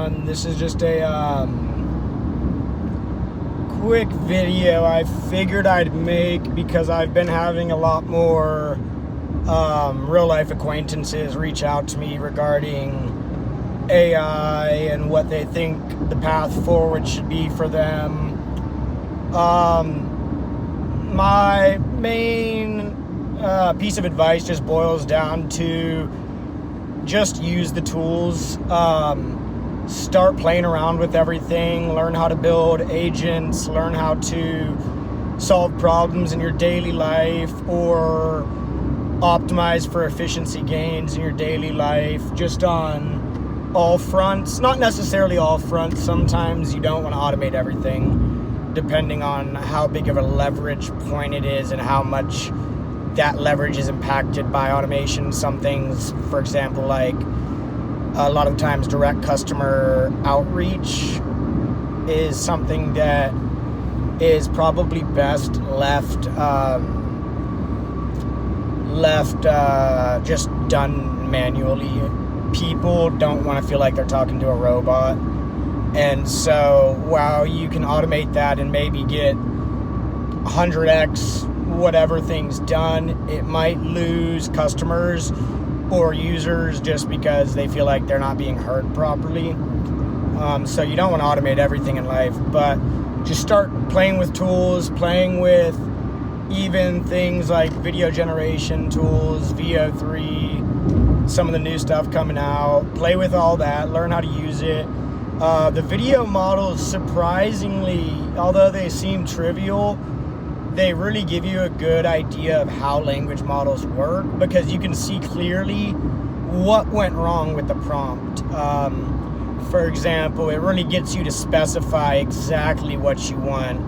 everyone. This is just a quick video I figured I'd make because I've been having a lot more real life acquaintances reach out to me regarding AI and what they think the path forward should be for them. My main piece of advice just boils down to just use the tools, start playing around with everything, learn how to build agents, learn how to solve problems in your daily life or optimize for efficiency gains in your daily life, just on all fronts. Not necessarily all fronts. Sometimes you don't want to automate everything, depending on how big of a leverage point it is and how much that leverage is impacted by automation. Some things, for example, like a lot of times direct customer outreach is something that is probably best left just done manually. People don't want to feel like they're talking to a robot, and so while you can automate that and maybe get 100x whatever thing's done, it might lose customers or users just because they feel like they're not being heard properly. So you don't want to automate everything in life, but just start playing with tools, playing with even things like video generation tools, VO3, some of the new stuff coming out. Play with all that, learn how to use it. The video models, surprisingly, although they seem trivial, they really give you a good idea of how language models work because you can see clearly what went wrong with the prompt. For example, it really gets you to specify exactly what you want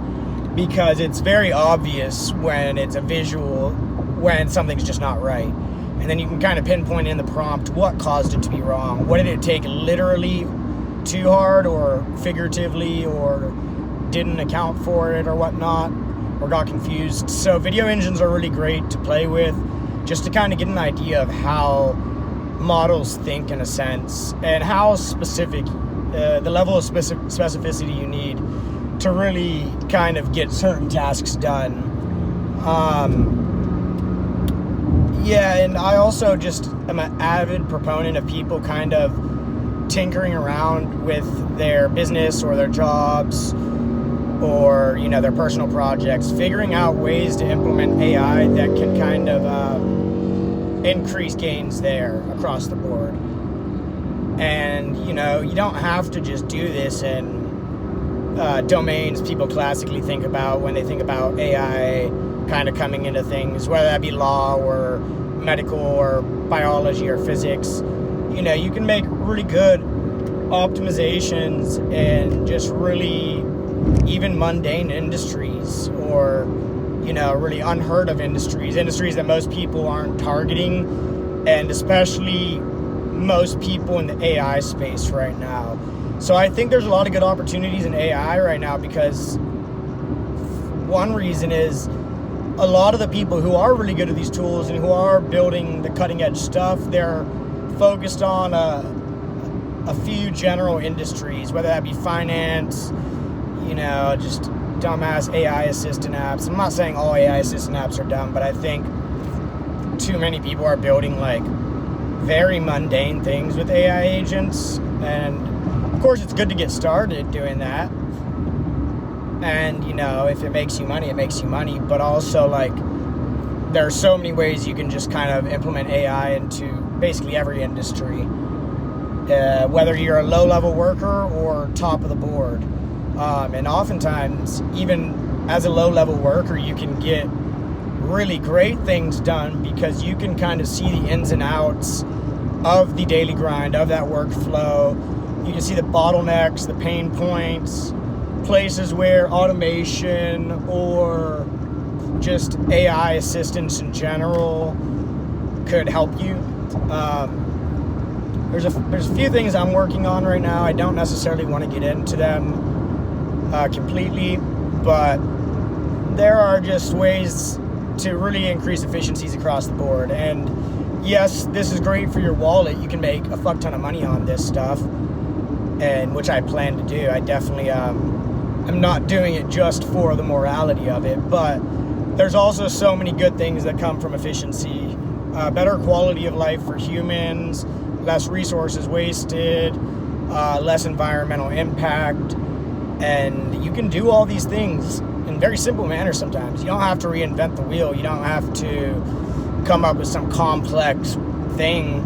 because it's very obvious when it's a visual, when something's just not right. And then you can kind of pinpoint in the prompt what caused it to be wrong. What did it take literally too hard or figuratively or didn't account for it or whatnot, or got confused. So video engines are really great to play with just to kind of get an idea of how models think in a sense and how specific, the level of specificity you need to really kind of get certain tasks done. And I also just am an avid proponent of people kind of tinkering around with their business or their jobs or, their personal projects, figuring out ways to implement AI that can kind of increase gains there across the board. And, you don't have to just do this in domains people classically think about when they think about AI kind of coming into things, whether that be law or medical or biology or physics. You can make really good optimizations and just really even mundane industries or, really unheard of industries that most people aren't targeting, and especially most people in the AI space right now. So I think there's a lot of good opportunities in AI right now because one reason is a lot of the people who are really good at these tools and who are building the cutting edge stuff, they're focused on a few general industries, whether that be finance, just dumbass AI assistant apps. I'm not saying all AI assistant apps are dumb, but I think too many people are building like very mundane things with AI agents. And of course it's good to get started doing that. And if it makes you money, it makes you money. But also like there are so many ways you can just kind of implement AI into basically every industry. Whether you're a low-level worker or top of the board. And oftentimes, even as a low-level worker, you can get really great things done because you can kind of see the ins and outs of the daily grind, of that workflow. You can see the bottlenecks, the pain points, places where automation or just AI assistance in general could help you. There's a few things I'm working on right now. I don't necessarily want to get into them completely, but there are just ways to really increase efficiencies across the board. And yes, this is great for your wallet. You can make a fuck ton of money on this stuff. and which I plan to do. I definitely I'm not doing it just for the morality of it, but there's also so many good things that come from efficiency. Better quality of life for humans, less resources wasted, less environmental impact, and you can do all these things in very simple manner sometimes. You don't have to reinvent the wheel. You don't have to come up with some complex thing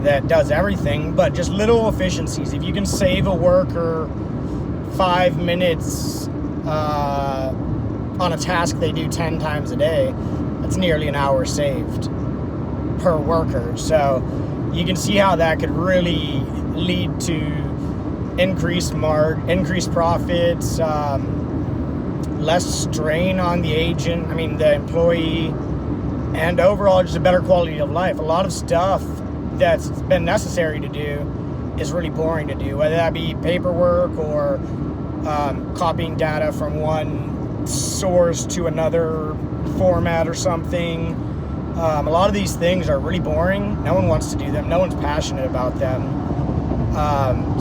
that does everything, but just little efficiencies. If you can save a worker 5 minutes on a task they do 10 times a day, that's nearly an hour saved per worker. So you can see how that could really lead to increased profits, less strain on the agent, the employee, and overall just a better quality of life. A lot of stuff that's been necessary to do is really boring to do, whether that be paperwork or copying data from one source to another format or something. A lot of these things are really boring. No one wants to do them. No one's passionate about them.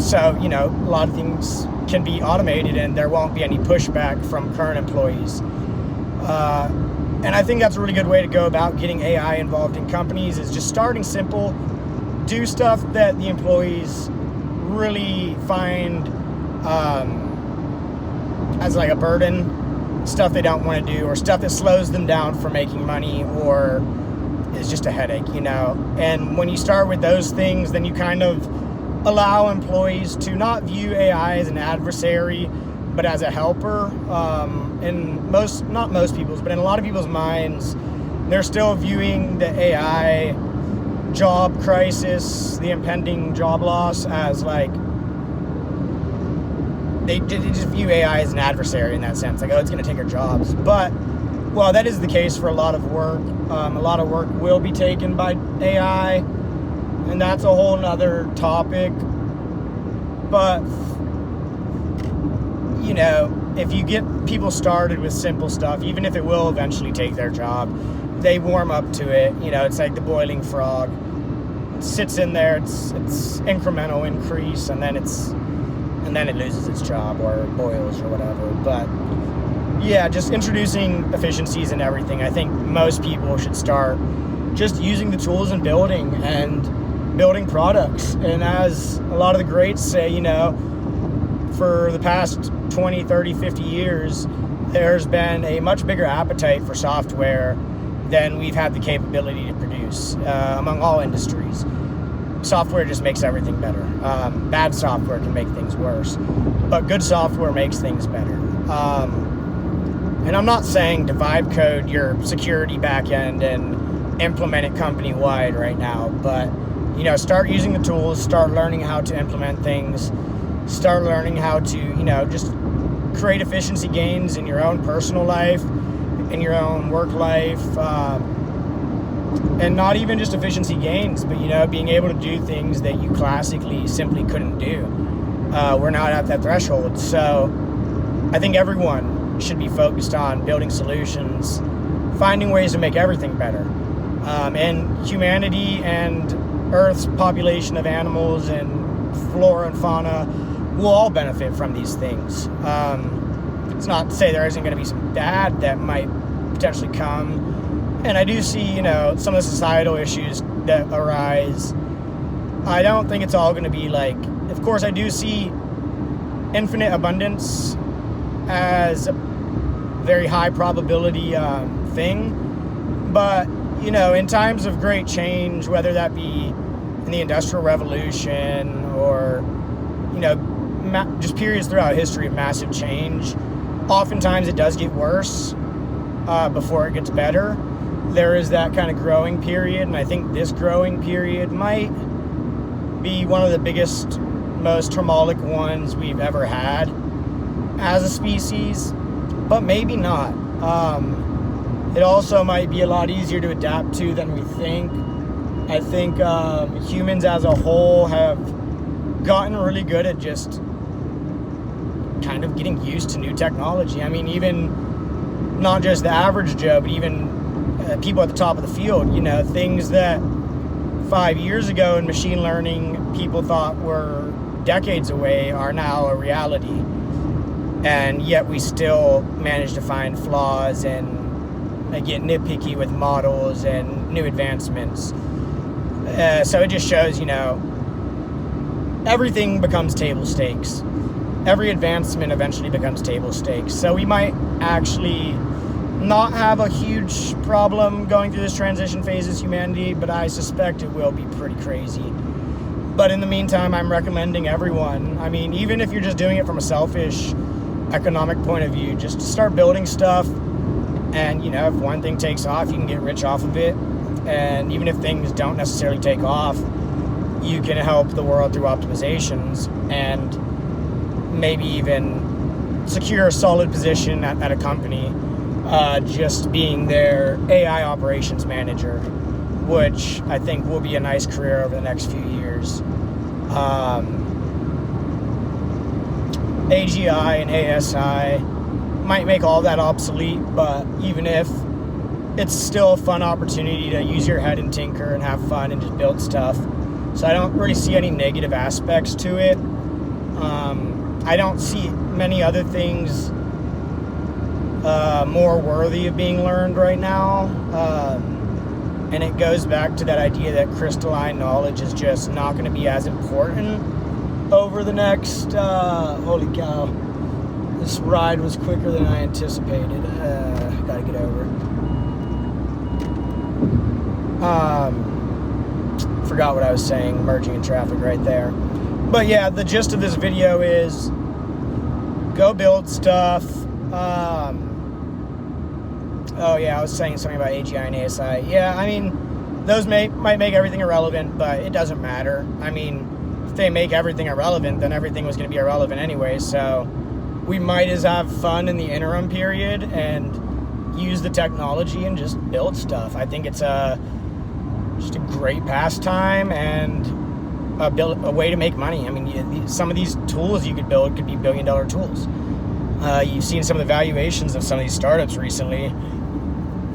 So, a lot of things can be automated and there won't be any pushback from current employees. And I think that's a really good way to go about getting AI involved in companies, is just starting simple, do stuff that the employees really find as like a burden, stuff they don't want to do, or stuff that slows them down from making money, or is just a headache, And when you start with those things, then you kind of allow employees to not view AI as an adversary, but as a helper. Not most people's, but in a lot of people's minds, they're still viewing the AI job crisis, the impending job loss, as like, they just view AI as an adversary in that sense. Like, it's going to take our jobs. But, well, that is the case for a lot of work. A lot of work will be taken by AI, and that's a whole nother topic. But, if you get people started with simple stuff, even if it will eventually take their job, they warm up to it. It's like the boiling frog. It sits in there, it's incremental increase, and then it loses its job, or boils, or whatever. But yeah, just introducing efficiencies in everything. I think most people should start just using the tools and building products. And as a lot of the greats say, for the past 20, 30, 50 years, there's been a much bigger appetite for software than we've had the capability to produce among all industries. Software just makes everything better. Bad software can make things worse, but good software makes things better. And I'm not saying to vibe code your security backend and implement it company-wide right now, but start using the tools, start learning how to implement things, start learning how to, just create efficiency gains in your own personal life, in your own work life, and not even just efficiency gains, but, being able to do things that you classically simply couldn't do. We're not at that threshold. So I think everyone should be focused on building solutions, finding ways to make everything better. And humanity and Earth's population of animals and flora and fauna will all benefit from these things. It's not to say there isn't going to be some bad that might potentially come. And I do see, some of the societal issues that arise. I don't think it's all going to be like, of course, I do see infinite abundance as a very high probability thing. But, in times of great change, whether that be in the Industrial Revolution or, just periods throughout history of massive change, oftentimes it does get worse before it gets better. There is that kind of growing period, and I think this growing period might be one of the biggest, most traumatic ones we've ever had as a species, but maybe not. It also might be a lot easier to adapt to than we think. I think humans as a whole have gotten really good at just kind of getting used to new technology. Even not just the average Joe, but even people at the top of the field, things that 5 years ago in machine learning people thought were decades away are now a reality. And yet we still manage to find flaws and get nitpicky with models and new advancements. So it just shows, everything becomes table stakes. Every advancement eventually becomes table stakes. So we might actually not have a huge problem going through this transition phase as humanity, but I suspect it will be pretty crazy. But in the meantime, I'm recommending everyone, even if you're just doing it from a selfish economic point of view, just to start building stuff. And, if one thing takes off, you can get rich off of it. And even if things don't necessarily take off, you can help the world through optimizations and maybe even secure a solid position at a company, just being their AI operations manager, which I think will be a nice career over the next few years. AGI and ASI might make all that obsolete, but even if, it's still a fun opportunity to use your head and tinker and have fun and just build stuff. So I don't really see any negative aspects to it. I don't see many other things more worthy of being learned right now. And it goes back to that idea that crystalline knowledge is just not going to be as important over the next... holy cow. This ride was quicker than I anticipated. Gotta get over it. Forgot what I was saying, merging in traffic right there. But yeah, the gist of this video is go build stuff. Oh yeah, I was saying something about AGI and ASI. Yeah, those might make everything irrelevant, but it doesn't matter. If they make everything irrelevant, then everything was going to be irrelevant anyway, so we might as have fun in the interim period and use the technology and just build stuff. I think it's just a great pastime and a way to make money. Some of these tools you could build could be billion-dollar tools. You've seen some of the valuations of some of these startups recently,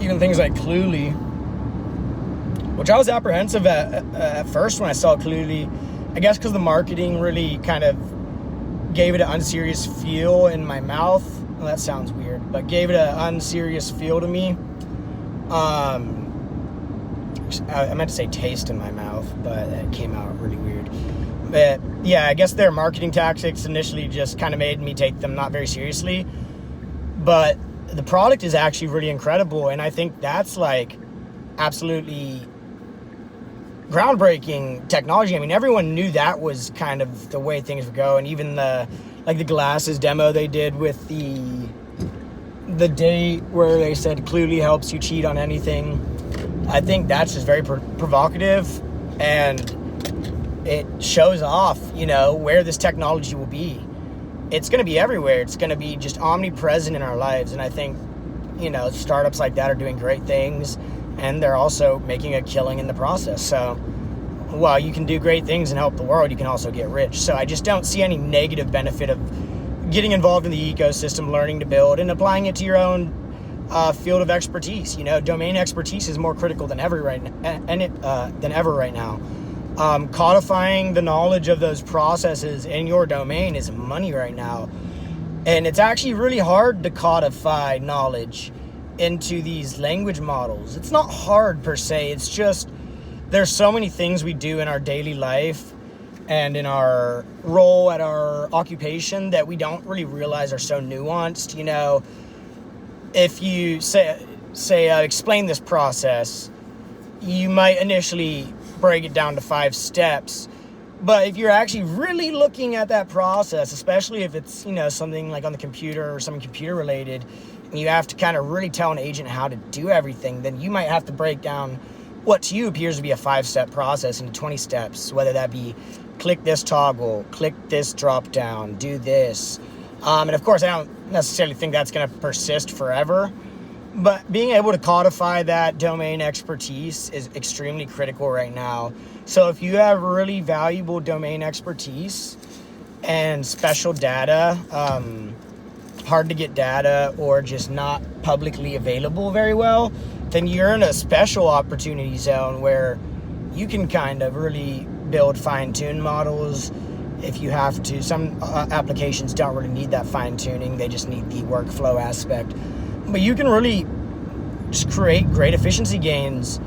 even things like Cluely, which I was apprehensive at first when I saw Cluely. I guess because the marketing really kind of gave it an unserious feel in my mouth. Well, that sounds weird, but gave it an unserious feel to me. I meant to say taste in my mouth, but it came out really weird. But yeah, I guess their marketing tactics initially just kind of made me take them not very seriously. But the product is actually really incredible, and I think that's absolutely groundbreaking technology. Everyone knew that was kind of the way things would go, and even the glasses demo they did with the date where they said Cluely helps you cheat on anything. I think that's just very provocative, and it shows off, where this technology will be. It's going to be everywhere. It's going to be just omnipresent in our lives, and I think, startups like that are doing great things, and they're also making a killing in the process. So while you can do great things and help the world, you can also get rich. So I just don't see any negative benefit of getting involved in the ecosystem, learning to build, and applying it to your own field of expertise. Domain expertise is more critical than ever right now. Codifying the knowledge of those processes in your domain is money right now. And it's actually really hard to codify knowledge into these language models. It's not hard per se, it's just there's so many things we do in our daily life and in our role at our occupation that we don't really realize are so nuanced. If you say explain this process, you might initially break it down to 5 steps. But if you're actually really looking at that process, especially if it's, something like on the computer or something computer related, and you have to kind of really tell an agent how to do everything, then you might have to break down what to you appears to be a 5-step process into 20 steps, whether that be click this toggle, click this drop down, do this. And of course, I don't necessarily think that's going to persist forever, but being able to codify that domain expertise is extremely critical right now. So if you have really valuable domain expertise and special data, hard to get data, or just not publicly available very well, then you're in a special opportunity zone where you can kind of really build fine-tuned models if you have to. Some applications don't really need that fine-tuning. They just need the workflow aspect. But you can really just create great efficiency gains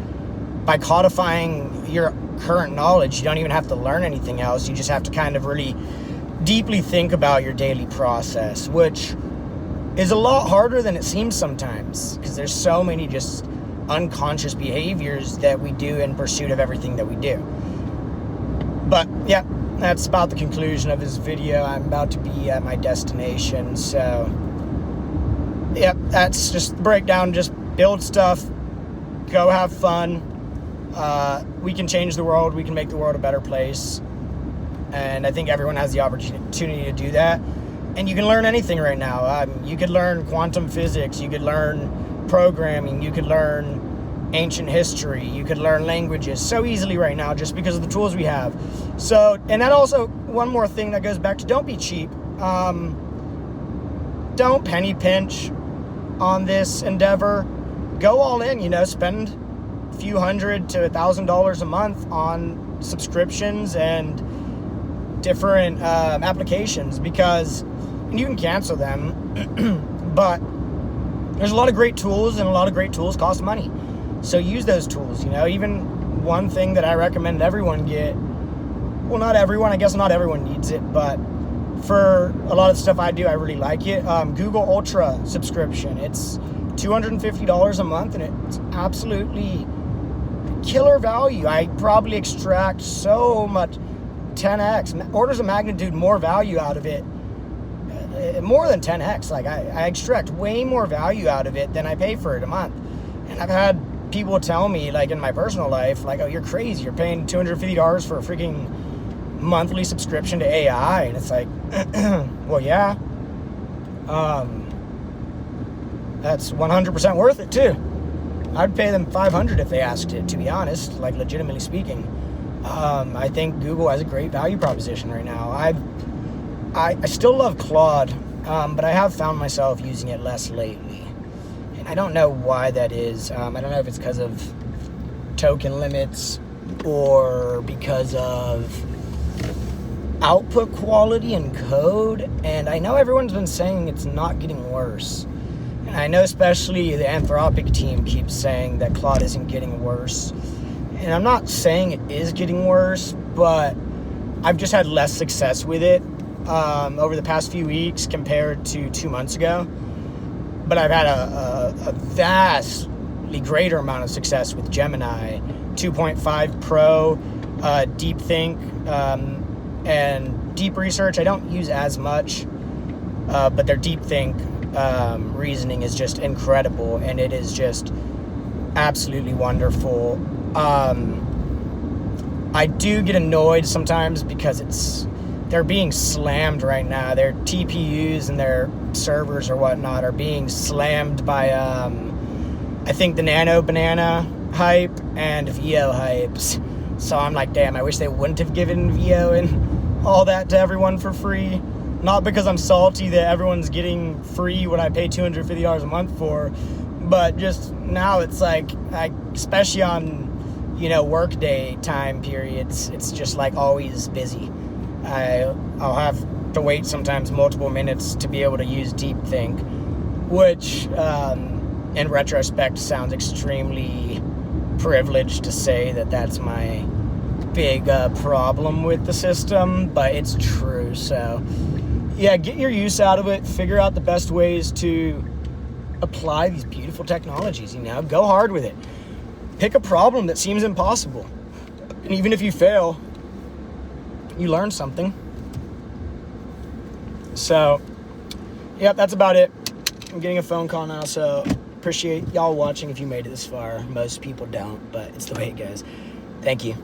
by codifying your current knowledge. You don't even have to learn anything else. You just have to kind of really deeply think about your daily process, which is a lot harder than it seems sometimes, because there's so many just unconscious behaviors that we do in pursuit of everything that we do. But yeah, that's about the conclusion of this video. I'm about to be at my destination, so yeah, that's just the breakdown. Just build stuff, go have fun. We can change the world. We can make the world a better place. And I think everyone has the opportunity to do that. And you can learn anything right now. You could learn quantum physics. You could learn programming. You could learn ancient history. You could learn languages so easily right now just because of the tools we have. So, and that also, one more thing that goes back to, don't be cheap. Don't penny pinch on this endeavor. Go all in, spend a few $100 to $1,000 a month on subscriptions and different applications, because you can cancel them, but there's a lot of great tools, and a lot of great tools cost money. So use those tools. Even one thing that I recommend everyone get, well, not everyone, I guess not everyone needs it, but for a lot of the stuff I do, I really like it. Google Ultra subscription. It's $250 a month, and it's absolutely killer value. I probably extract so much, 10x, orders of magnitude more value out of it, more than 10x. Like I extract way more value out of it than I pay for it a month. And I've had people tell me, like in my personal life, like, oh, you're crazy, you're paying $250 for a freaking monthly subscription to AI. And it's like, well, yeah, that's 100% worth it too. I'd pay them $500 if they asked it, to be honest, like legitimately speaking. I think Google has a great value proposition right now. I still love Claude, but I have found myself using it less lately. And I don't know why that is. I don't know if it's because of token limits or because of output quality and code. And I know everyone's been saying it's not getting worse. And I know especially the Anthropic team keeps saying that Claude isn't getting worse. And I'm not saying it is getting worse, but I've just had less success with it over the past few weeks compared to 2 months ago. But I've had a vastly greater amount of success with Gemini 2.5 Pro, DeepThink, and Deep Research. I don't use as much, but their DeepThink reasoning is just incredible, and it is just absolutely wonderful. I do get annoyed sometimes because they're being slammed right now. Their TPUs and their servers or whatnot are being slammed by I think the Nano Banana hype and VO hypes. So I'm like, damn, I wish they wouldn't have given VO and all that to everyone for free. Not because I'm salty that everyone's getting free what I pay $250 a month for, but just now it's like, especially on workday time periods, it's just like always busy. I'll have to wait sometimes multiple minutes to be able to use DeepThink, which in retrospect sounds extremely privileged to say that that's my big problem with the system, but it's true. So yeah, get your use out of it, figure out the best ways to apply these beautiful technologies. Go hard with it. Pick a problem that seems impossible, and even if you fail, you learn something. So yeah, that's about it. I'm getting a phone call now, so appreciate y'all watching if you made it this far. Most people don't, but it's the way it goes. Thank you.